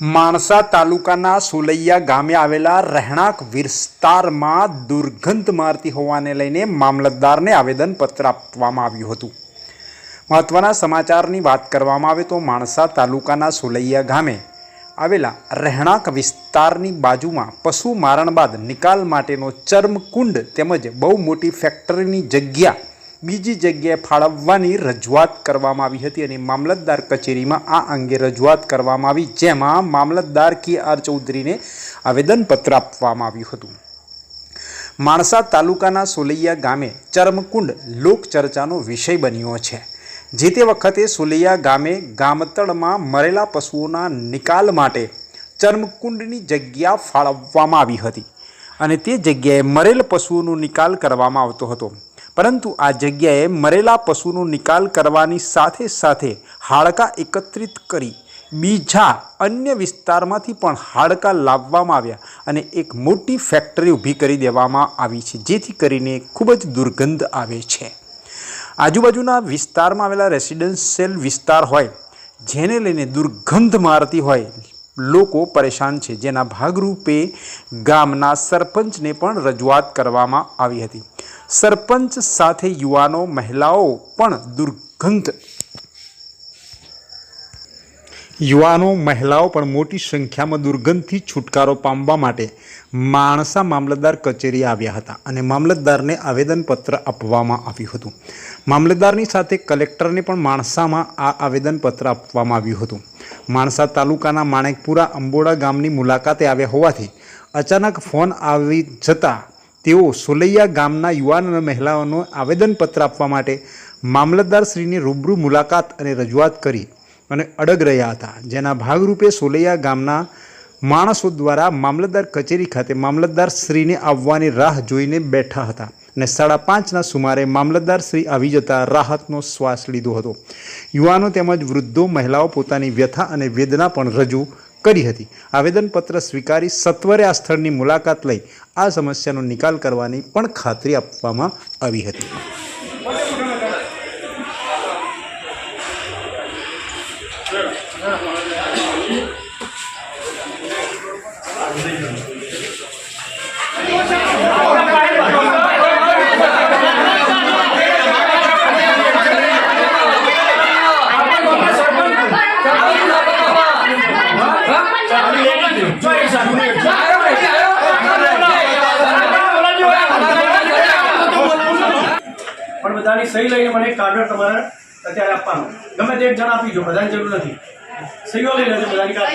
माणसा तालुकाना सोलैया गामे आवेला રહેણાંક વિસ્તારમાં દુર્ગંધ મારતી હોવાને લઈને મામલતદારને આવેદનપત્ર આપવામાં આવ્યું હતું। મહત્વના સમાચારની વાત કરવામાં આવે તો માણસા તાલુકાના સોલૈયા ગામે આવેલા રહેણાંક વિસ્તારની બાજુમાં પશુ મારણ બાદ નિકાલ માટેનો ચર્મકુંડ તેમજ બહુ મોટી ફેક્ટરીની જગ્યા બીજી જગ્યાએ ફાળવવાની રજૂઆત કરવામાં આવી હતી અને મામલતદાર કચેરીમાં આ અંગે રજૂઆત કરવામાં આવી, જેમાં મામલતદાર કે.આર. ચૌધરીને આવેદનપત્ર આપવામાં આવ્યું હતું। માણસા તાલુકાના સોલૈયા ગામે ચર્મકુંડ લોકચર્ચાનો વિષય બન્યો છે। જે તે વખતે સોલૈયા ગામે ગામતળમાં મરેલા પશુઓના નિકાલ માટે ચર્મકુંડની જગ્યા ફાળવવામાં આવી હતી અને તે જગ્યાએ મરેલ પશુઓનો નિકાલ કરવામાં આવતો હતો, પરંતુ આ જગ્યાએ મરેલા પશુનો નિકાલ કરવાની સાથે સાથે હાડકાં એકત્રિત કરી બીજા અન્ય વિસ્તારમાંથી પણ હાડકાં લાવવામાં આવ્યા અને એક મોટી ફેક્ટરી ઊભી કરી દેવામાં આવી છે, જેથી કરીને ખૂબ જ દુર્ગંધ આવે છે। આજુબાજુના વિસ્તારમાં આવેલા રેસિડેન્શિયલ વિસ્તાર હોય જેને લઈને દુર્ગંધ મારતી હોય, લોકો પરેશાન છે, જેના ભાગરૂપે ગામના સરપંચને પણ રજૂઆત કરવામાં આવી હતી। સરપંચ સાથે યુવાનો મહિલાઓ પણ મોટી સંખ્યામાં દુર્ગંધથી છુટકારો પામવા માટે માણસા મામલતદાર કચેરી આવ્યા હતા અને મામલતદારને આવેદનપત્ર આપવામાં આવ્યું હતું। મામલતદારની સાથે કલેક્ટરને પણ માણસામાં આ આવેદનપત્ર આપવામાં આવ્યું હતું। માણસા તાલુકાના માણેકપુરા અંબોડા ગામની મુલાકાતે આવ્યા હોવાથી અચાનક ફોન આવી જતાં તેઓ સોલૈયા ગામના યુવાન અને મહિલાઓનો આવેદનપત્ર આપવા માટે મામલતદારશ્રીની રૂબરૂ મુલાકાત અને રજૂઆત કરી અને અડગ રહ્યા હતા, જેના ભાગરૂપે સોલૈયા ગામના માણસો દ્વારા મામલતદાર કચેરી ખાતે મામલતદારશ્રીને આવવાની રાહ જોઈને બેઠા હતા અને 5:30ના સુમારે મામલતદારશ્રી આવી જતા રાહતનો શ્વાસ લીધો હતો। યુવાનો તેમજ વૃદ્ધો મહિલાઓ પોતાની વ્યથા અને વેદના પણ રજૂ કરી હતી। આવેદનપત્ર સ્વીકારી સત્વરે આ સ્થળની મુલાકાત લઈ આ સમસ્યાનો નિકાલ કરવાની પણ ખાતરી આપવામાં આવી હતી। પણ બધાની સહી લઈને મને એક કાર્ડ તમારે અત્યારે આપવાનો, ગમે તે એક જણ આપી જો, બધાની જરૂર નથી, સહીઓ લઈ લેજો બધાની કાર્ડ।